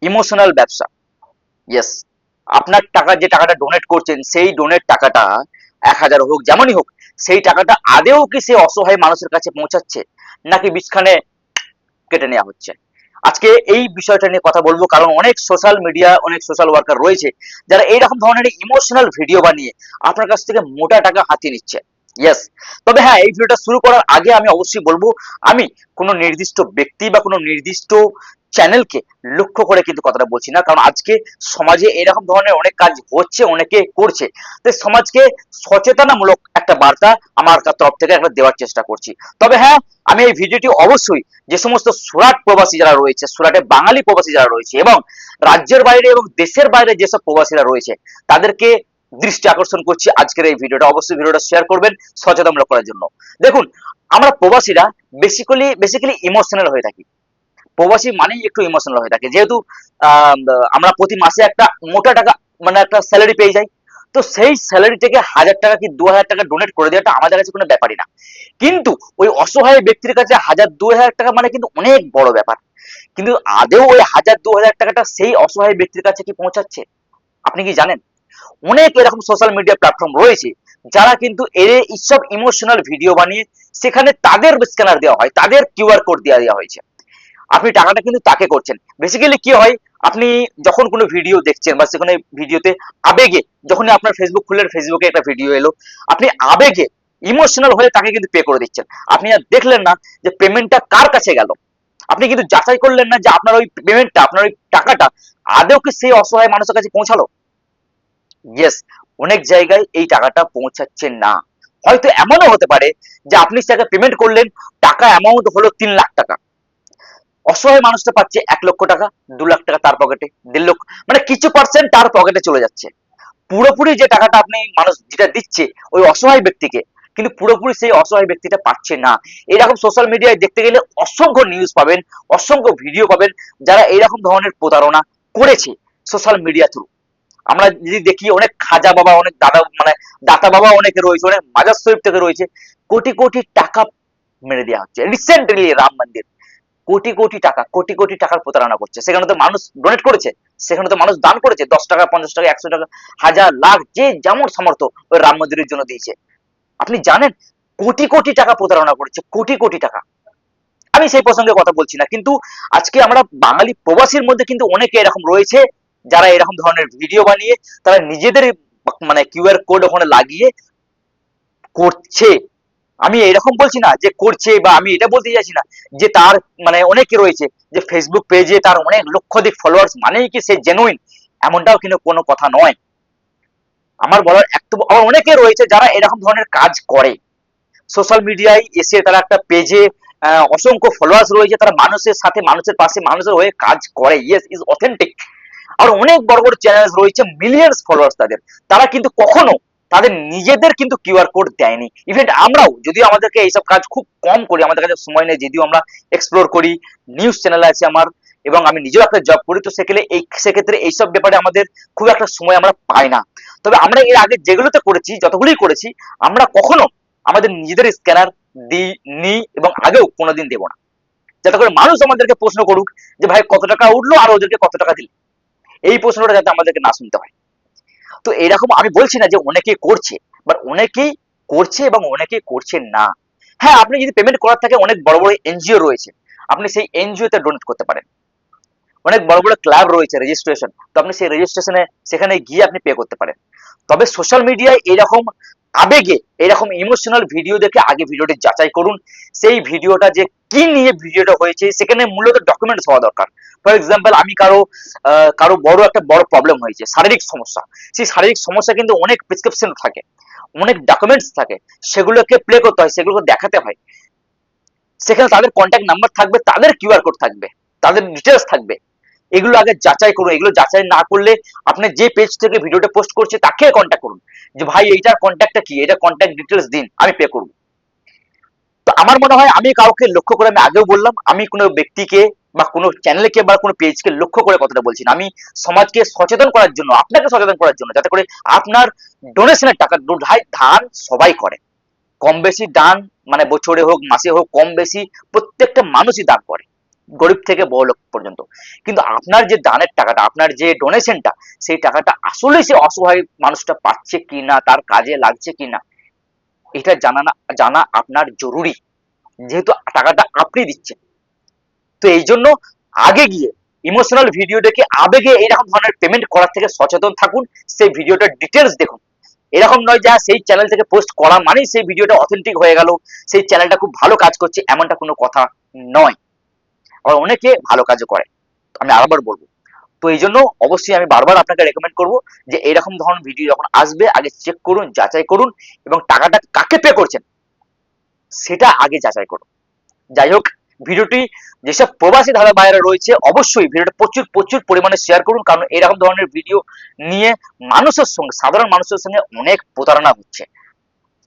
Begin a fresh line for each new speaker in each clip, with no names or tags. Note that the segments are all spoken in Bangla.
ইমোশনাল ব্যবসা। ইয়েস, আপনার টাকা যে টাকাটা ডোনেট করছেন সেই ডোনেট টাকাটা 1,000 হোক যেমনই হোক, সেই টাকাটা আদেও কি সে অসহায় মানুষের কাছে পৌঁছাচ্ছে নাকি বিছখানে কেটে নেওয়া হচ্ছে। আজকে এই বিষয়টা নিয়ে কথা বলবো কারণ অনেক সোশ্যাল মিডিয়া অনেক সোশ্যাল ওয়ার্কার রয়েছে যারা এইরকম ধরনের ইমোশনাল ভিডিও বানিয়ে আপনার কাছ থেকে মোটা টাকা হাতিয়ে নিচ্ছে। ইয়েস, তবে হ্যাঁ, এই ভিডিওটা শুরু করার আগে আমি অবশ্যই বলবো, আমি কোনো নির্দিষ্ট ব্যক্তি বা কোনো নির্দিষ্ট চ্যানেলকে লক্ষ্য করে কিন্তু কথাটা বলছি না, কারণ আজকে সমাজে এরকম ধরনের অনেক কাজ হচ্ছে, অনেকে করছে। তো সমাজকে সচেতনামূলক একটা বার্তা আমার তরফ থেকে একটা দেওয়ার চেষ্টা করছি। তবে হ্যাঁ, আমি এই ভিডিওটি অবশ্যই যে সমস্ত সুরাট প্রবাসী যারা রয়েছে, সুরাটে বাঙালি প্রবাসী যারা রয়েছে এবং রাজ্যের বাইরে এবং দেশের বাইরে যেসব প্রবাসীরা রয়েছে তাদেরকে দৃষ্টি আকর্ষণ করছি আজকের এই ভিডিওটা। অবশ্যই ভিডিওটা শেয়ার করবেন সচেতনমূলক করার জন্য। দেখুন, আমরা প্রবাসীরা বেসিক্যালি ইমোশনাল হয়ে থাকি। প্রবাসী মানেই একটু ইমোশনাল হয়ে থাকে, যেহেতু আহ, আমরা প্রতি মাসে একটা মোটা টাকা মানে একটা স্যালারি পেয়ে যাই। তো সেই স্যালারি থেকে 1,000 টাকা কি 2,000 টাকা ডোনেট করে দেওয়াটা আমাদের কাছে কোনো ব্যাপারই না। কিন্তু ওই অসহায় ব্যক্তির কাছে 1,000-2,000 টাকা মানে কিন্তু অনেক বড় ব্যাপার। কিন্তু আদেও ওই 1,000-2,000 টাকাটা সেই অসহায় ব্যক্তির কাছে কি পৌঁছাচ্ছে আপনি কি জানেন? অনেক এরকম সোশ্যাল মিডিয়া প্ল্যাটফর্ম রয়েছে যারা কিন্তু এইসব ইমোশনাল ভিডিও বানিয়ে সেখানে তাদের স্ক্যানার দেওয়া হয়, তাদের কিউআর কোড দেওয়া হয়েছে। আপনি টাকাটা কিন্তু তাকে করছেন। বেসিক্যালি কি হয়, আপনি যখন কোনো ভিডিও দেখছেন বা সেখানে ভিডিওতে আবেগে, যখনই আপনার ফেসবুক খুললেন, ফেসবুকে একটা ভিডিও এলো, আপনি আবেগে ইমোশনাল হয়ে তাকে কিন্তু পে করে দিচ্ছেন। আপনি আর দেখলেন না যে পেমেন্টটা কার কাছে গেল। আপনি কিন্তু যাচাই করলেন না যে আপনার ওই পেমেন্টটা, আপনার ওই টাকাটা আদৌ কি সেই অসহায় মানুষের কাছে পৌঁছালো। ইয়েস, অনেক জায়গায় এই টাকাটা পৌঁছাচ্ছে না। হয়তো এমনও হতে পারে যে আপনি তাকে পেমেন্ট করলেন, টাকা অ্যামাউন্ট হলো 3 লাখ টাকা, অসহায় মানুষটা পাচ্ছে 1 লক্ষ টাকা, 2 লাখ টাকা তার পকেটে, 1.5 লক্ষ, মানে কিছু পার্সেন্ট তার পকেটে চলে যাচ্ছে। পুরোপুরি যে টাকাটা আপনি মানুষ যেটা দিচ্ছে ওই অসহায় ব্যক্তিকে, কিন্তু পুরোপুরি সেই অসহায় ব্যক্তিটা পাচ্ছে না। এরকম সোশ্যাল মিডিয়ায় দেখতে গেলে অসংখ্য নিউজ পাবেন, অসংখ্য ভিডিও পাবেন যারা এইরকম ধরনের প্রতারণা করেছে সোশ্যাল মিডিয়া থ্রু। আমরা যদি দেখি অনেক খাজা বাবা, অনেক দাদা মানে দাতা বাবা অনেকে রয়েছে, অনেক মাজার শরীফ থেকে রয়েছে, কোটি কোটি টাকা মেরে দেওয়া হচ্ছে। রিসেন্টলি রাম মন্দির, কোটি কোটি টাকা, কোটি কোটি টাকার প্রতারণা করছে। সেখানে তো মানুষ ডোনেট করেছে, সেখানে তো মানুষ দান করেছে, 10 টাকা, 50 টাকা, 100 টাকা, হাজার, লাখ, যে যেমন সামর্থ্য ওই রাম মন্দিরের জন্য দিয়েছে। আপনি জানেন কোটি কোটি টাকা প্রতারণা করেছে, কোটি কোটি টাকা। আমি সেই প্রসঙ্গে কথা বলছি না, কিন্তু আজকে আমরা বাঙালি প্রবাসীর মধ্যে কিন্তু অনেকে এরকম রয়েছে যারা এরকম ধরনের ভিডিও বানিয়ে তারা নিজেদের মানে কিউআর কোড ওখানে লাগিয়ে করছে। আমি এরকম বলছি না যে করছে, বা আমি এটা বলতে চাইছি না যে তার মানে অনেকে রয়েছে যে ফেসবুক পেজে তার অনেক লক্ষাধিক ফলোয়ার্স মানেই কি সে জেনুইন, এমনটাও কিন্তু কোনো কথা নয়। আমার বলার একটু, আবার অনেকে রয়েছে যারা এরকম ধরনের কাজ করে সোশ্যাল মিডিয়ায় এসে, তারা একটা পেজে অসংখ্য ফলোয়ার্স রয়েছে, তারা মানুষের সাথে, মানুষের পাশে, মানুষের হয়ে কাজ করে। Yes, is authentic. আর অনেক বড় বড় চ্যানেল রয়েছে, মিলিয়ন্স ফলোয়ার্স তাদের, তারা কিন্তু কখনো তাদের নিজেদের কিন্তু কিউআর কোড দেয়নি। ইভেন আমরাও যদিও আমাদেরকে এইসব কাজ খুব কম করি, আমাদের কাছে সময় নেই, যদিও আমরা এক্সপ্লোর করি, নিউজ চ্যানেল আছে আমার, এবং আমি নিজেও একটা জব করি, তো সেক্ষেত্রে এইসব ব্যাপারে আমাদের খুব একটা সময় আমরা পাই না। তবে আমরা এর আগে যেগুলোতে করেছি, যতগুলোই করেছি, আমরা কখনো আমাদের নিজেদের স্ক্যানার দিই নি এবং আগেও কোনোদিন দেবো না, যাতে করে মানুষ আমাদেরকে প্রশ্ন করুক যে ভাই কত টাকা উঠলো আর ওদেরকে কত টাকা দিল, এই প্রশ্নটা যাতে আমাদেরকে না শুনতে হয়। তো এরকম আমি বলছি না যে অনেকেই করছে, বাট অনেকেই করছে এবং অনেকেই করছে না। হ্যাঁ, আপনি যদি পেমেন্ট করার থাকে, অনেক বড় বড় এনজিও রয়েছে, আপনি সেই এনজিও তে ডোনেট করতে পারেন। অনেক বড় বড় ক্লাব রয়েছে রেজিস্ট্রেশন, তো আপনি সেই রেজিস্ট্রেশনে সেখানে গিয়ে আপনি পে করতে পারেন। তবে সোশ্যাল মিডিয়ায় এরকম আবেগে, এরকম ইমোশনাল ভিডিও দেখে আগে ভিডিওটি যাচাই করুন, সেই ভিডিওটা যে কি নিয়ে ভিডিওটা হয়েছে সেখানে মূলত ডকুমেন্টস হওয়া দরকার। ফর এক্সাম্পল, আমি কারো বড় প্রবলেম হয়েছে, শারীরিক সমস্যা, সেই শারীরিক সমস্যা কিন্তু অনেক প্রেসক্রিপশন থাকে, অনেক ডকুমেন্টস থাকে, সেগুলোকে প্লে করতে হয়, সেগুলোকে দেখাতে হয়। সেখানে তাদের কন্ট্যাক্ট নাম্বার থাকবে, তাদের কিউআর কোড থাকবে, তাদের ডিটেলস থাকবে। এগুলো আগে যাচাই করুন। এগুলো যাচাই না করলে আপনি যে পেজ থেকে ভিডিওটা পোস্ট করছে তাকে কন্ট্যাক্ট করুন যে ভাই এইটার কন্ট্যাক্টটা কি, এটা কন্ট্যাক্ট ডিটেলস দিন, আমি পে করব। তো আমার মনে হয় আমি কাউকে লক্ষ্য করে, আমি আগেও বললাম, আমি কোনো ব্যক্তিকে বা কোনো চ্যানেলকে বা কোনো পেজকে লক্ষ্য করে কথাটা বলছি না। আমি সমাজকে সচেতন করার জন্য, আপনাকে সচেতন করার জন্য, যাতে করে আপনার ডোনেশনের টাকা, ধান সবাই করে, কম বেশি দান, বছরে হোক মাসে হোক, কম বেশি প্রত্যেকটা মানুষই দান করে, গরিব থেকে বড়লোক পর্যন্ত। কিন্তু আপনার যে দানের টাকাটা, আপনার যে ডোনেশনটা, সেই টাকাটা আসলে সে অসহায় মানুষটা পাচ্ছে কিনা, তার কাজে লাগছে কিনা, এটা জানা আপনার জরুরি, যেহেতু টাকাটা আপনি দিচ্ছেন। তো এই জন্য আগে গিয়ে ইমোশনাল ভিডিও দেখে আবেগে এইরকম ধরনের পেমেন্ট করার থেকে সচেতন থাকুন, সেই ভিডিওটার ডিটেলস দেখুন। এরকম নয় যে সেই চ্যানেল থেকে পোস্ট করা মানেই সেই ভিডিওটা অথেন্টিক হয়ে গেল, সেই চ্যানেলটা খুব ভালো কাজ করছে, এমনটা কোনো কথা নয়। আবার অনেকে ভালো কাজও করে, আমি আবার বলবো। তো এই জন্য অবশ্যই আমি বারবার আপনাকে রেকমেন্ড করব যে এরকম ধরনের ভিডিও যখন আসবে আগে চেক করুন, যাচাই করুন, এবং টাকাটা কাকে পে করছেন সেটা আগে যাচাই করুন। যাই হোক, ভিডিওটি যেসব প্রবাসী দাদা ভাইয়েরা রয়েছে অবশ্যই ভিডিওটা প্রচুর প্রচুর পরিমাণে শেয়ার করুন, কারণ এরকম ধরনের ভিডিও নিয়ে মানুষের সঙ্গে, সাধারণ মানুষের সঙ্গে অনেক প্রতারণা হচ্ছে।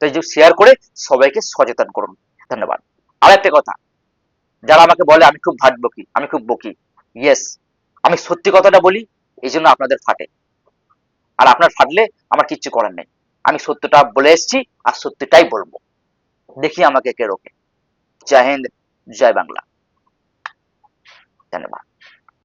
তাই যে শেয়ার করে সবাইকে সচেতন করুন। ধন্যবাদ। আর একটা কথা, যারা আমাকে বলে আমি খুব ভাট বকি, আমি খুব বকি, ইয়েস, আমি সত্যি কথাটা বলি, এই জন্য আপনাদের ফাটে। আর আপনার ফাটলে আমার কিচ্ছু করার নেই, আমি সত্যটা বলে এসেছি আর সত্যিটাই বলবো। দেখি আমাকে কে রোকে। জয় হিন্দ, জয় বাংলা। ধন্যবাদ।